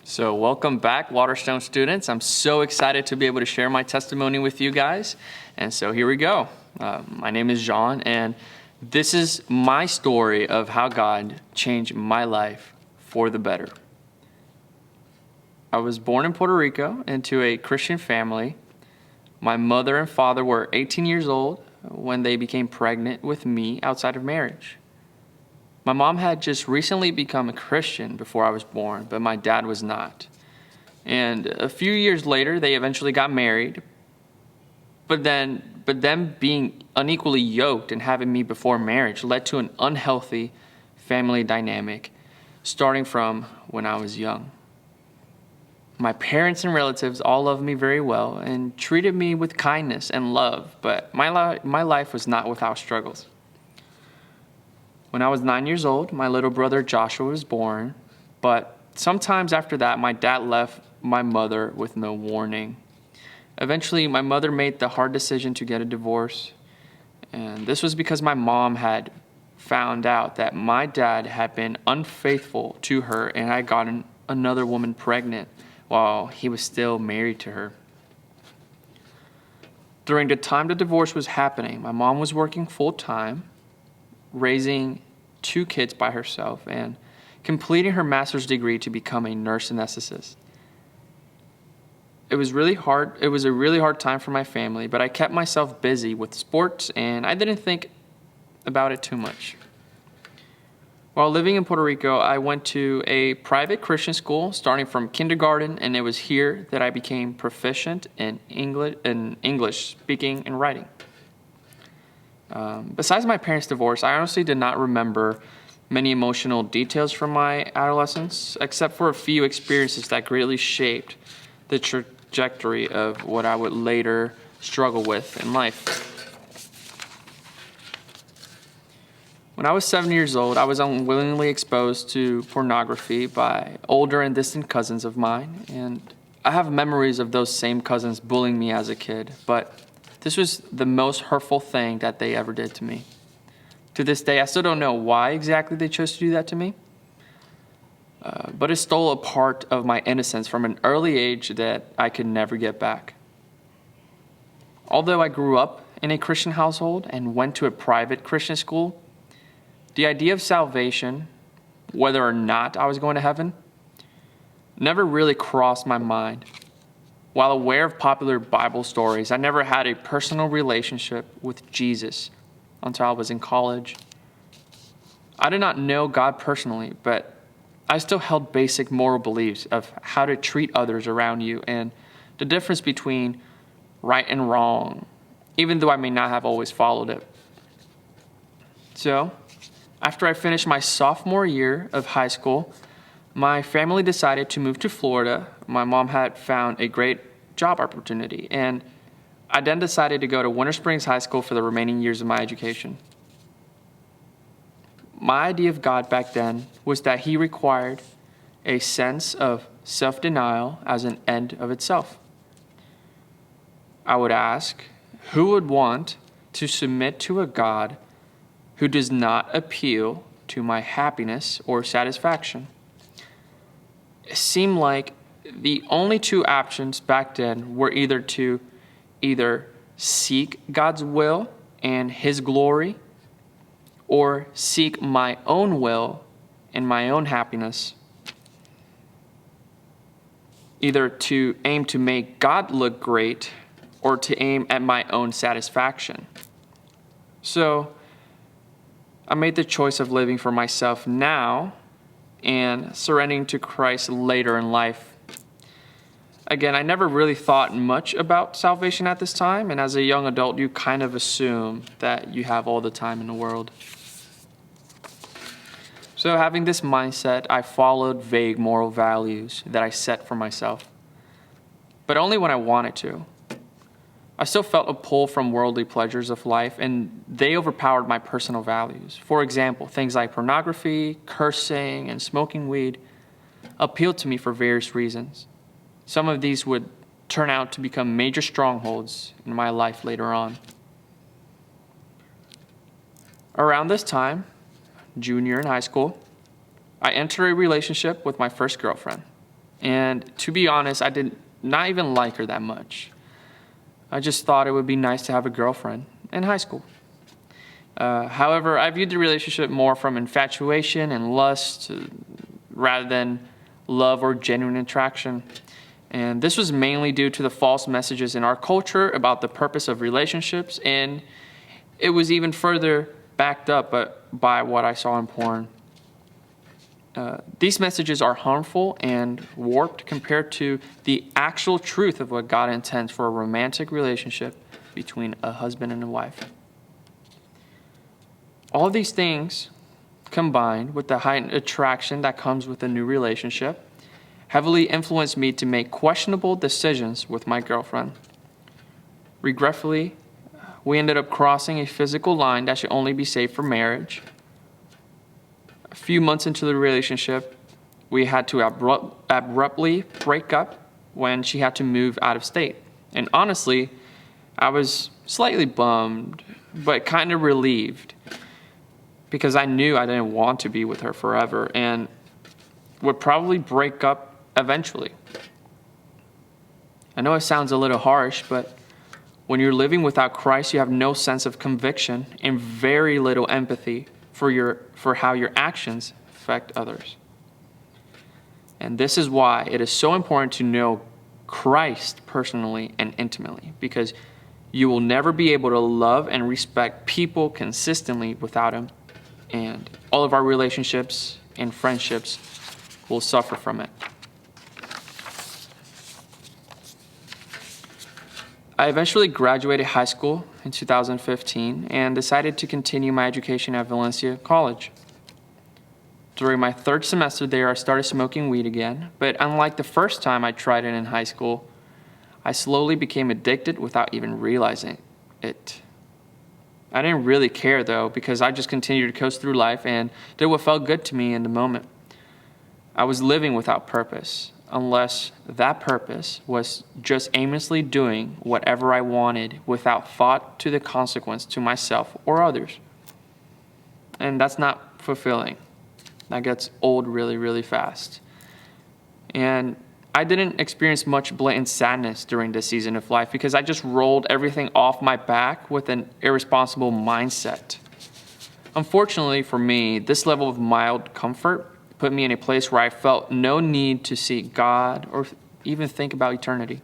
So welcome back, Waterstone students. I'm so excited to be able to share my testimony with you guys. And so here we go. My name is John, and this is my story of how God changed my life for the better. I was born in Puerto Rico into a Christian family. My mother and father were 18 years old when they became pregnant with me outside of marriage. My mom had just recently become a Christian before I was born, but my dad was not. And a few years later, they eventually got married. But them being unequally yoked and having me before marriage led to an unhealthy family dynamic starting from when I was young. My parents and relatives all loved me very well and treated me with kindness and love, but my life was not without struggles. When I was 9 years old, my little brother Joshua was born, but sometimes after that, my dad left my mother with no warning. Eventually, my mother made the hard decision to get a divorce, and this was because my mom had found out that my dad had been unfaithful to her and had gotten another woman pregnant while he was still married to her. During the time the divorce was happening, my mom was working full-time, raising 2 kids by herself, and completing her master's degree to become a nurse anesthetist. It was a really hard time for my family, but I kept myself busy with sports and I didn't think about it too much. While living in Puerto Rico, I went to a private Christian school starting from kindergarten, and it was here that I became proficient in English speaking and writing. Besides my parents' divorce, I honestly did not remember many emotional details from my adolescence, except for a few experiences that greatly shaped the trajectory of what I would later struggle with in life. When I was 7 years old, I was unwillingly exposed to pornography by older and distant cousins of mine, and I have memories of those same cousins bullying me as a kid, but this was the most hurtful thing that they ever did to me. To this day, I still don't know why exactly they chose to do that to me, but it stole a part of my innocence from an early age that I could never get back. Although I grew up in a Christian household and went to a private Christian school, the idea of salvation, whether or not I was going to heaven, never really crossed my mind. While aware of popular Bible stories, I never had a personal relationship with Jesus until I was in college. I did not know God personally, but I still held basic moral beliefs of how to treat others around you and the difference between right and wrong, even though I may not have always followed it. So, after I finished my sophomore year of high school, my family decided to move to Florida. My mom had found a great job opportunity, and I then decided to go to Winter Springs High School for the remaining years of my education. My idea of God back then was that He required a sense of self-denial as an end of itself. I would ask, who would want to submit to a God who does not appeal to my happiness or satisfaction? It seemed like the only 2 options back then were either to seek God's will and His glory, or seek my own will and my own happiness. Either to aim to make God look great or to aim at my own satisfaction. So I made the choice of living for myself now and surrendering to Christ later in life. Again, I never really thought much about salvation at this time, and as a young adult, you kind of assume that you have all the time in the world. So having this mindset, I followed vague moral values that I set for myself, but only when I wanted to. I still felt a pull from worldly pleasures of life, and they overpowered my personal values. For example, things like pornography, cursing, and smoking weed appealed to me for various reasons. Some of these would turn out to become major strongholds in my life later on. Around this time, junior in high school, I entered a relationship with my first girlfriend. And to be honest, I did not even like her that much. I just thought it would be nice to have a girlfriend in high school. However, I viewed the relationship more from infatuation and lust rather than love or genuine attraction. And this was mainly due to the false messages in our culture about the purpose of relationships, and it was even further backed up by what I saw in porn. These messages are harmful and warped compared to the actual truth of what God intends for a romantic relationship between a husband and a wife. All of these things, combined with the heightened attraction that comes with a new relationship, heavily influenced me to make questionable decisions with my girlfriend. Regretfully, we ended up crossing a physical line that should only be saved for marriage. A few months into the relationship, we had to abruptly break up when she had to move out of state. And honestly, I was slightly bummed, but kind of relieved, because I knew I didn't want to be with her forever and would probably break up eventually. I know it sounds a little harsh, but when you're living without Christ, you have no sense of conviction and very little empathy for how your actions affect others. And this is why it is so important to know Christ personally and intimately, because you will never be able to love and respect people consistently without Him. And all of our relationships and friendships will suffer from it. I eventually graduated high school in 2015 and decided to continue my education at Valencia College. During my third semester there, I started smoking weed again, but unlike the first time I tried it in high school, I slowly became addicted without even realizing it. I didn't really care, though, because I just continued to coast through life and did what felt good to me in the moment. I was living without purpose, unless that purpose was just aimlessly doing whatever I wanted without thought to the consequence to myself or others. And that's not fulfilling. That gets old really, really fast. And I didn't experience much blatant sadness during this season of life because I just rolled everything off my back with an irresponsible mindset. Unfortunately for me, this level of mild comfort put me in a place where I felt no need to seek God or even think about eternity.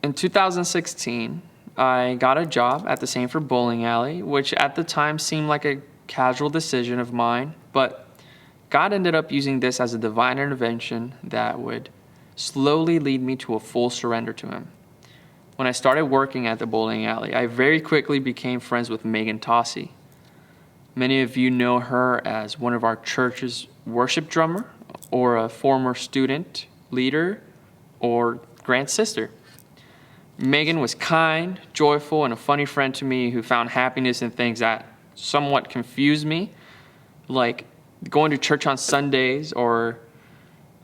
In 2016, I got a job at the Sanford Bowling Alley, which at the time seemed like a casual decision of mine, but God ended up using this as a divine intervention that would slowly lead me to a full surrender to Him. When I started working at the bowling alley, I very quickly became friends with Megan Tossi. Many of you know her as one of our church's worship drummer, or a former student leader, or Grant's sister. Megan was kind, joyful, and a funny friend to me who found happiness in things that somewhat confused me, like going to church on Sundays or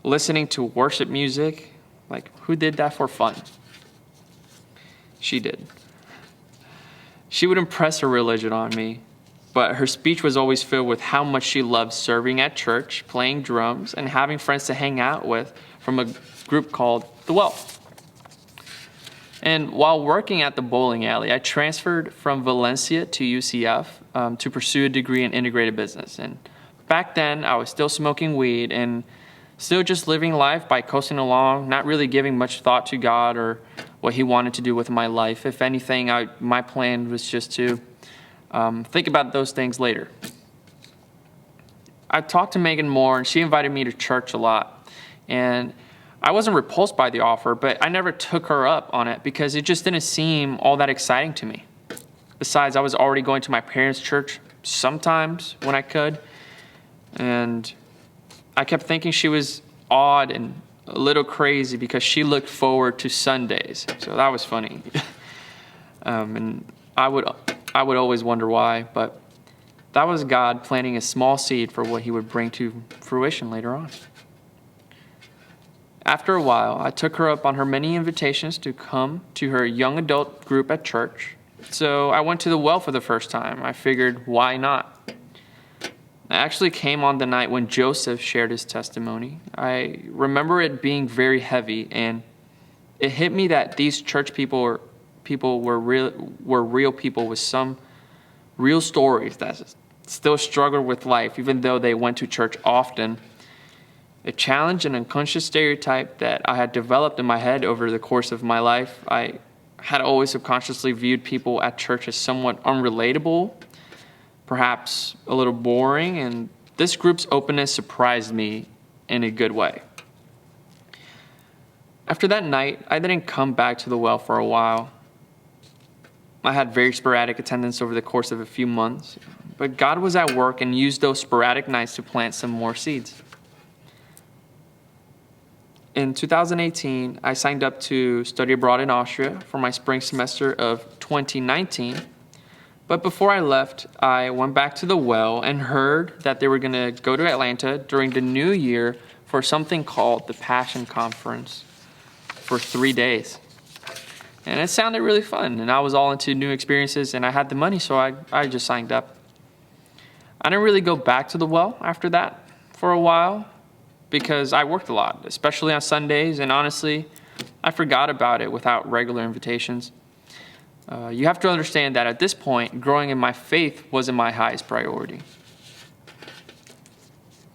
listening to worship music. Like, who did that for fun? She did. She would impress her religion on me, but her speech was always filled with how much she loved serving at church, playing drums, and having friends to hang out with from a group called The Well. And while working at the bowling alley, I transferred from Valencia to UCF to pursue a degree in integrated business. And back then, I was still smoking weed and still just living life by coasting along, not really giving much thought to God or what He wanted to do with my life. If anything, my plan was just to think about those things later. I talked to Megan more, and she invited me to church a lot. And I wasn't repulsed by the offer, but I never took her up on it because it just didn't seem all that exciting to me. Besides, I was already going to my parents' church sometimes when I could, and I kept thinking she was odd and a little crazy because she looked forward to Sundays. So that was funny. And I would always wonder why, but that was God planting a small seed for what He would bring to fruition later on. After a while, I took her up on her many invitations to come to her young adult group at church. So I went to the well for the first time. I figured, why not? I actually came on the night when Joseph shared his testimony. I remember it being very heavy, and it hit me that these church people were real people with some real stories that still struggled with life, even though they went to church often. A challenge and unconscious stereotype that I had developed in my head over the course of my life. I had always subconsciously viewed people at church as somewhat unrelatable, perhaps a little boring, and this group's openness surprised me in a good way. After that night, I didn't come back to the well for a while. I had very sporadic attendance over the course of a few months, but God was at work and used those sporadic nights to plant some more seeds. In 2018, I signed up to study abroad in Austria for my spring semester of 2019. But before I left, I went back to the well and heard that they were going to go to Atlanta during the new year for something called the Passion Conference for 3 days. And it sounded really fun, and I was all into new experiences, and I had the money, so I just signed up. I didn't really go back to the well after that for a while because I worked a lot, especially on Sundays, and honestly, I forgot about it without regular invitations. You have to understand that at this point, growing in my faith wasn't my highest priority.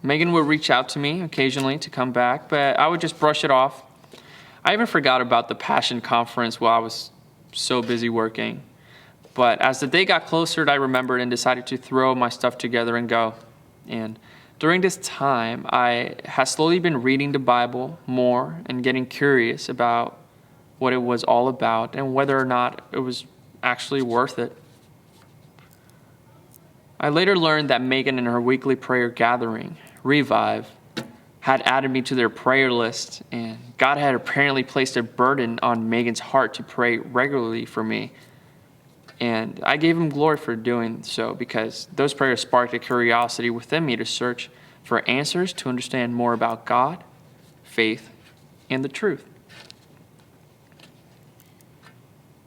Megan would reach out to me occasionally to come back, but I would just brush it off. I even forgot about the Passion Conference while I was so busy working. But as the day got closer, I remembered and decided to throw my stuff together and go. And during this time, I had slowly been reading the Bible more and getting curious about what it was all about and whether or not it was actually worth it. I later learned that Megan and her weekly prayer gathering, Revive, had added me to their prayer list, and God had apparently placed a burden on Megan's heart to pray regularly for me. And I gave him glory for doing so because those prayers sparked a curiosity within me to search for answers to understand more about God, faith, and the truth.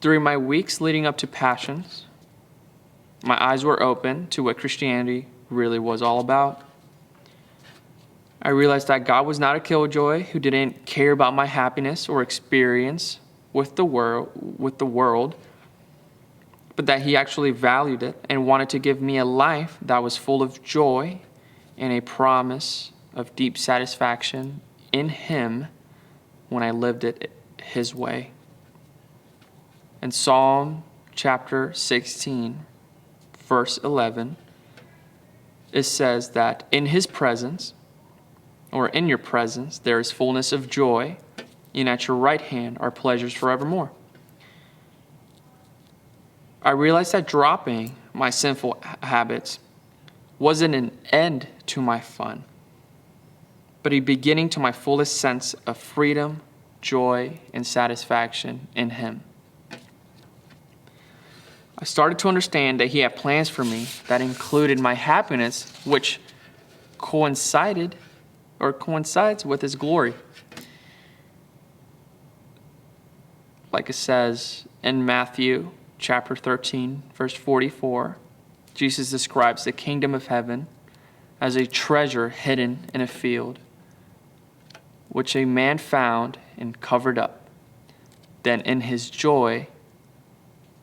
During my weeks leading up to Passions, my eyes were open to what Christianity really was all about. I realized that God was not a killjoy who didn't care about my happiness or experience with the world, but that he actually valued it and wanted to give me a life that was full of joy and a promise of deep satisfaction in him when I lived it his way. In Psalm chapter 16, verse 11, it says that in his presence, or in your presence, there is fullness of joy, and at your right hand are pleasures forevermore. I realized that dropping my sinful habits wasn't an end to my fun, but a beginning to my fullest sense of freedom, joy, and satisfaction in him. I started to understand that he had plans for me that included my happiness, which coincides with his glory. Like it says in Matthew chapter 13, verse 44, Jesus describes the kingdom of heaven as a treasure hidden in a field, which a man found and covered up. Then in his joy,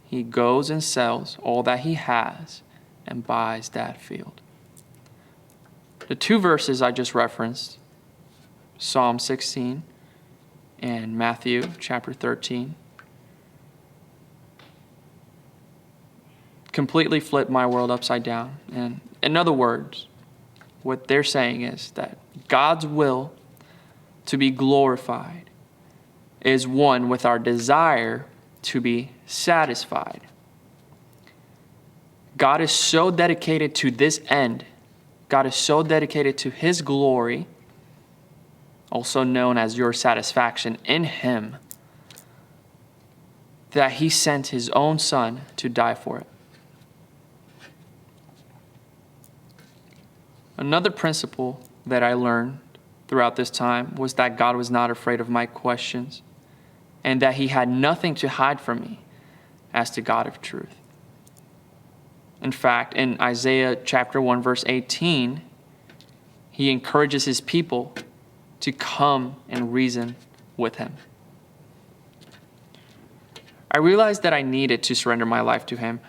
he goes and sells all that he has and buys that field. The two verses I just referenced, Psalm 16 and Matthew chapter 13, completely flipped my world upside down. And in other words, what they're saying is that God's will to be glorified is one with our desire to be satisfied. God is so dedicated to this end. God is so dedicated to his glory, also known as your satisfaction in him, that he sent his own son to die for it. Another principle that I learned throughout this time was that God was not afraid of my questions and that he had nothing to hide from me as the God of truth. In fact, in Isaiah chapter 1, verse 18, he encourages his people to come and reason with him. I realized that I needed to surrender my life to him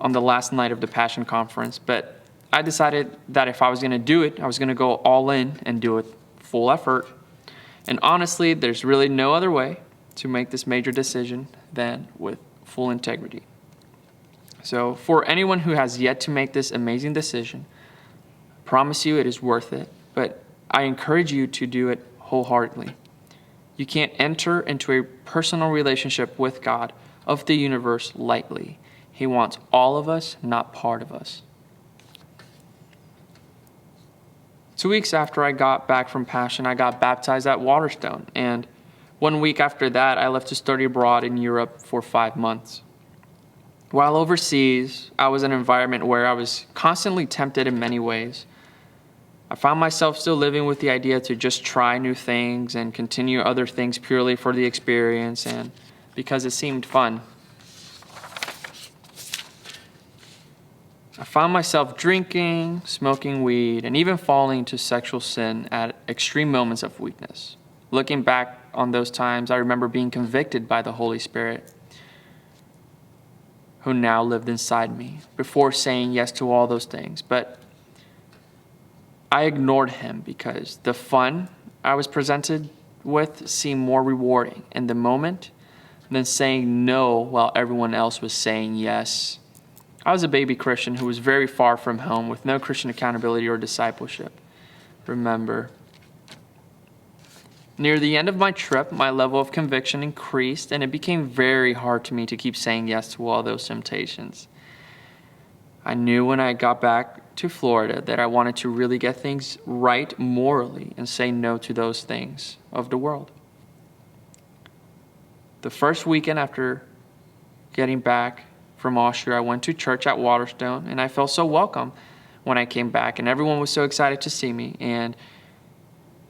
on the last night of the Passion Conference, but I decided that if I was going to do it, I was going to go all in and do it full effort. And honestly, there's really no other way to make this major decision than with full integrity. So for anyone who has yet to make this amazing decision, I promise you it is worth it, but I encourage you to do it wholeheartedly. You can't enter into a personal relationship with God of the universe lightly. He wants all of us, not part of us. 2 weeks after I got back from Passion, I got baptized at Waterstone. And 1 week after that, I left to study abroad in Europe for 5 months. While overseas, I was in an environment where I was constantly tempted in many ways. I found myself still living with the idea to just try new things and continue other things purely for the experience and because it seemed fun. I found myself drinking, smoking weed, and even falling into sexual sin at extreme moments of weakness. Looking back on those times, I remember being convicted by the Holy Spirit, who now lived inside me, before saying yes to all those things. But I ignored him because the fun I was presented with seemed more rewarding in the moment than saying no while everyone else was saying yes. I was a baby Christian who was very far from home with no Christian accountability or discipleship. Remember, near the end of my trip, my level of conviction increased, and it became very hard to me to keep saying yes to all those temptations. I knew when I got back to Florida that I wanted to really get things right morally and say no to those things of the world. The first weekend after getting back from Austria, I went to church at Waterstone, and I felt so welcome when I came back, and everyone was so excited to see me, and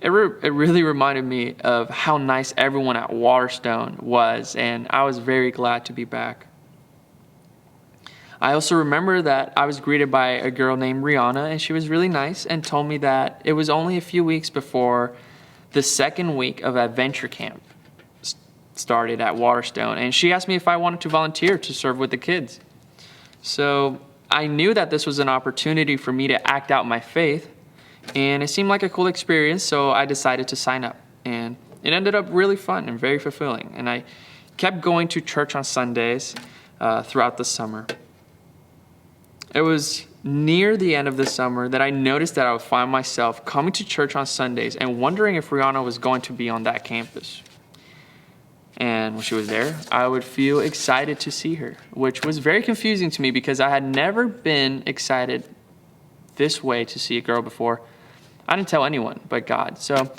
it really reminded me of how nice everyone at Waterstone was, and I was very glad to be back. I also remember that I was greeted by a girl named Rihanna, and she was really nice and told me that it was only a few weeks before the second week of Adventure Camp started at Waterstone, and she asked me if I wanted to volunteer to serve with the kids. So I knew that this was an opportunity for me to act out my faith, and it seemed like a cool experience, so I decided to sign up. And it ended up really fun and very fulfilling, and I kept going to church on Sundays throughout the summer. It was near the end of the summer that I noticed that I would find myself coming to church on Sundays and wondering if Rihanna was going to be on that campus. And when she was there, I would feel excited to see her, which was very confusing to me because I had never been excited this way to see a girl before. I didn't tell anyone but God. So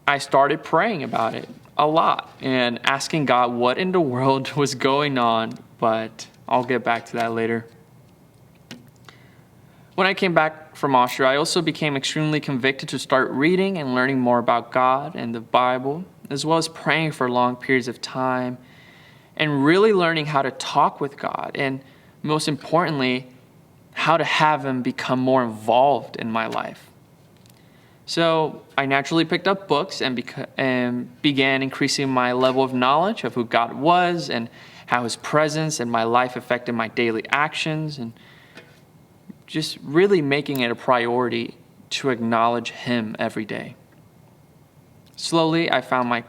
I started praying about it a lot and asking God what in the world was going on, but I'll get back to that later. When I came back from Austria, I also became extremely convicted to start reading and learning more about God and the Bible, as well as praying for long periods of time and really learning how to talk with God and, most importantly, how to have Him become more involved in my life. So I naturally picked up books and began increasing my level of knowledge of who God was and how His presence in my life affected my daily actions, and just really making it a priority to acknowledge Him every day. Slowly, I found my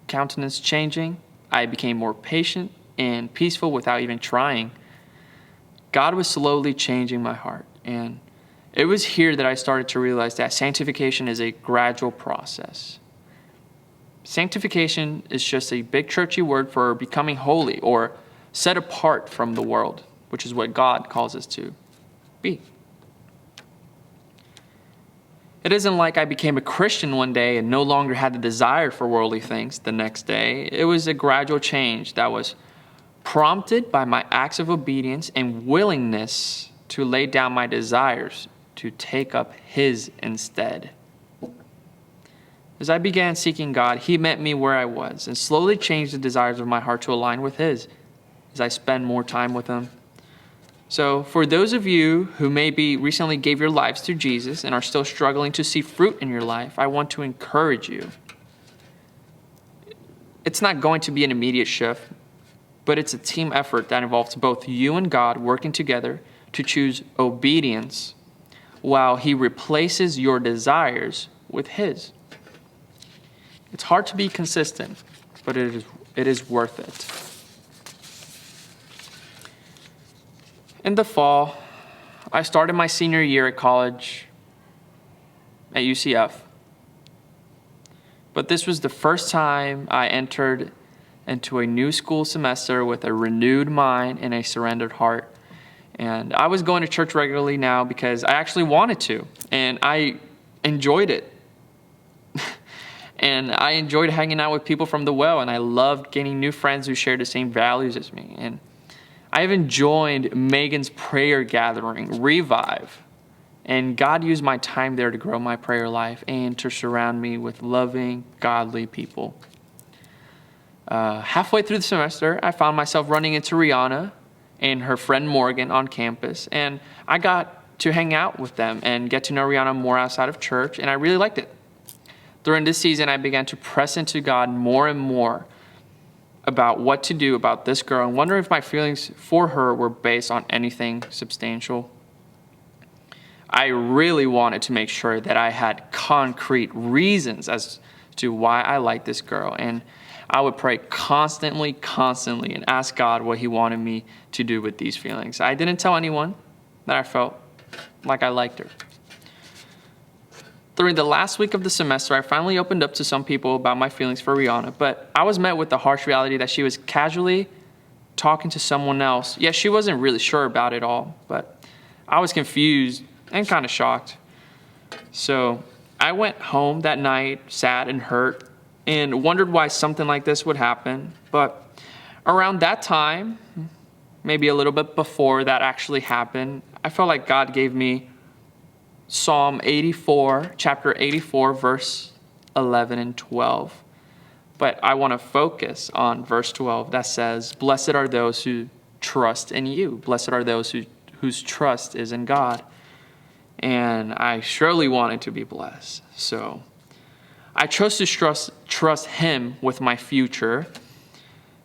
countenance changing. I became more patient and peaceful without even trying. God was slowly changing my heart, and it was here that I started to realize that sanctification is a gradual process. Sanctification is just a big churchy word for becoming holy or set apart from the world, which is what God calls us to be. It isn't like I became a Christian one day and no longer had the desire for worldly things the next day. It was a gradual change that was prompted by my acts of obedience and willingness to lay down my desires to take up His instead. As I began seeking God, He met me where I was and slowly changed the desires of my heart to align with His as I spend more time with Him. So for those of you who maybe recently gave your lives to Jesus and are still struggling to see fruit in your life, I want to encourage you. It's not going to be an immediate shift, but it's a team effort that involves both you and God working together to choose obedience while He replaces your desires with His. It's hard to be consistent, but it is worth it. In the fall, I started my senior year at college at UCF. But this was the first time I entered into a new school semester with a renewed mind and a surrendered heart. And I was going to church regularly now because I actually wanted to, and I enjoyed it. And I enjoyed hanging out with people from the well, and I loved gaining new friends who shared the same values as me. And I even joined Megan's prayer gathering, Revive. And God used my time there to grow my prayer life and to surround me with loving, godly people. Halfway through the semester, I found myself running into Rihanna and her friend Morgan on campus. And I got to hang out with them and get to know Rihanna more outside of church, and I really liked it. During this season, I began to press into God more and more about what to do about this girl and wondering if my feelings for her were based on anything substantial. I really wanted to make sure that I had concrete reasons as to why I liked this girl. And I would pray constantly, and ask God what He wanted me to do with these feelings. I didn't tell anyone that I felt like I liked her. During the last week of the semester, I finally opened up to some people about my feelings for Rihanna, but I was met with the harsh reality that she was casually talking to someone else. Yeah, she wasn't really sure about it all, but I was confused and kind of shocked. So I went home that night, sad and hurt, and wondered why something like this would happen. But around that time, maybe a little bit before that actually happened, I felt like God gave me Psalm 84, chapter 84, verse 11 and 12. But I want to focus on verse 12 that says, "Blessed are those who trust in you. Blessed are those whose trust is in God." And I surely wanted to be blessed. So I chose to trust Him with my future,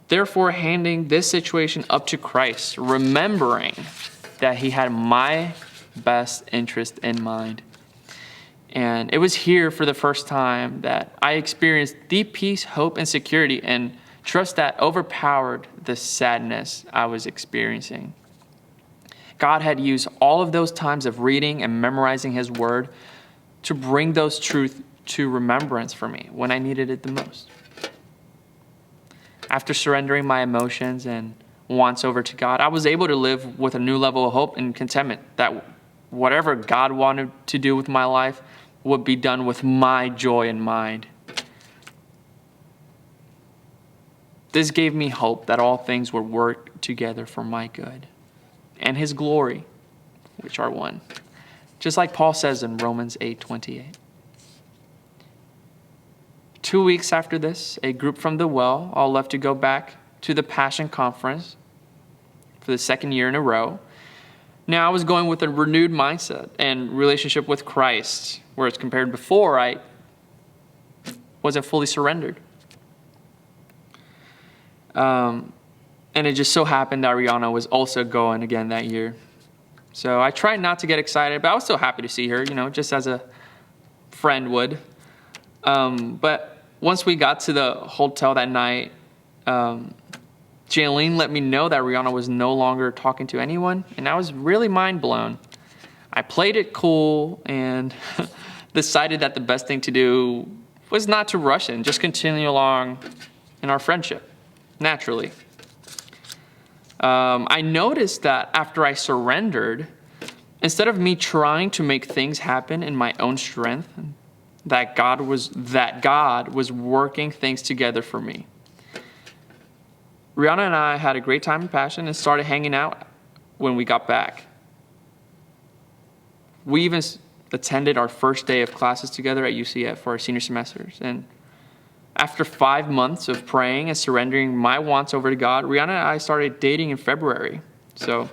therefore handing this situation up to Christ, remembering that He had my best interest in mind. And it was here for the first time that I experienced deep peace, hope, and security, and trust that overpowered the sadness I was experiencing. God had used all of those times of reading and memorizing His word to bring those truths to remembrance for me when I needed it the most. After surrendering my emotions and wants over to God, I was able to live with a new level of hope and contentment that whatever God wanted to do with my life would be done with my joy in mind. This gave me hope that all things would work together for my good and His glory, which are one. Just like Paul says in Romans 8:28. 2 weeks after this, a group from the well all left to go back to the Passion Conference for the second year in a row. Now I was going with a renewed mindset and relationship with Christ, whereas compared before, I wasn't fully surrendered. And it just so happened that Rihanna was also going again that year. So I tried not to get excited, but I was still happy to see her, just as a friend would. But once we got to the hotel that night, Jaylene let me know that Rihanna was no longer talking to anyone, and I was really mind blown. I played it cool and decided that the best thing to do was not to rush it and just continue along in our friendship, naturally. I noticed that after I surrendered, instead of me trying to make things happen in my own strength, that God was working things together for me. Rihanna and I had a great time in Passion and started hanging out when we got back. We even attended our first day of classes together at UCF for our senior semesters. And after 5 months of praying and surrendering my wants over to God, Rihanna and I started dating in February. So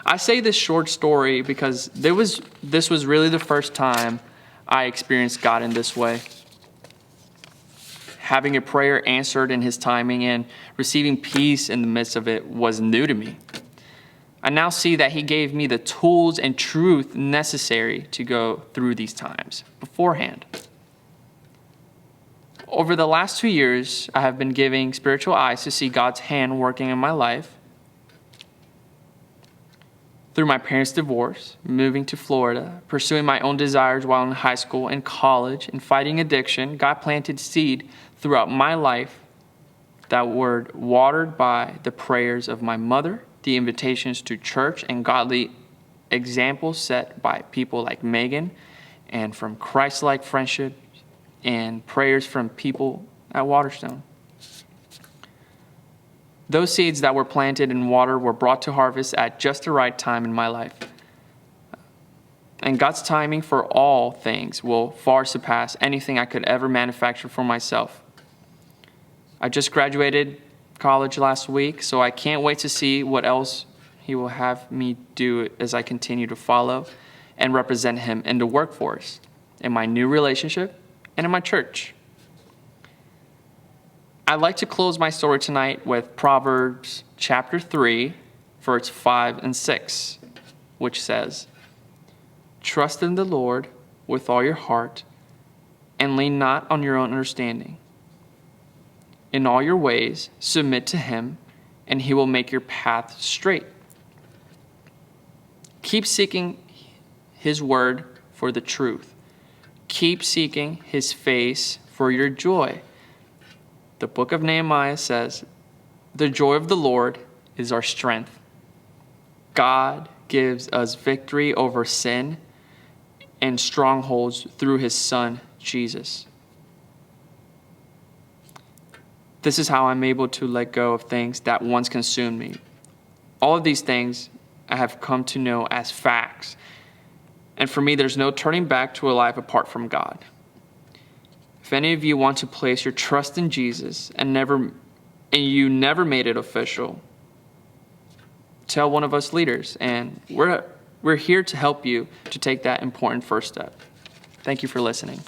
I say this short story because this was really the first time I experienced God in this way. Having a prayer answered in His timing and receiving peace in the midst of it was new to me. I now see that He gave me the tools and truth necessary to go through these times beforehand. Over the last 2 years, I have been giving spiritual eyes to see God's hand working in my life. Through my parents' divorce, moving to Florida, pursuing my own desires while in high school and college, and fighting addiction, God planted seed throughout my life that were watered by the prayers of my mother, the invitations to church, and godly examples set by people like Megan, and from Christ-like friendship and prayers from people at Waterstone. Those seeds that were planted in water were brought to harvest at just the right time in my life. And God's timing for all things will far surpass anything I could ever manufacture for myself. I just graduated college last week, so I can't wait to see what else He will have me do as I continue to follow and represent Him in the workforce, in my new relationship, and in my church. I'd like to close my story tonight with Proverbs chapter 3, verse 5 and 6, which says, "Trust in the Lord with all your heart, and lean not on your own understanding. In all your ways submit to Him, and He will make your path straight." Keep seeking His word for the truth. Keep seeking His face for your joy. The book of Nehemiah says, "The joy of the Lord is our strength." God gives us victory over sin and strongholds through His Son, Jesus. This is how I'm able to let go of things that once consumed me. All of these things I have come to know as facts. And for me, there's no turning back to a life apart from God. If any of you want to place your trust in Jesus and you never made it official, tell one of us leaders, and we're here to help you to take that important first step. Thank you for listening.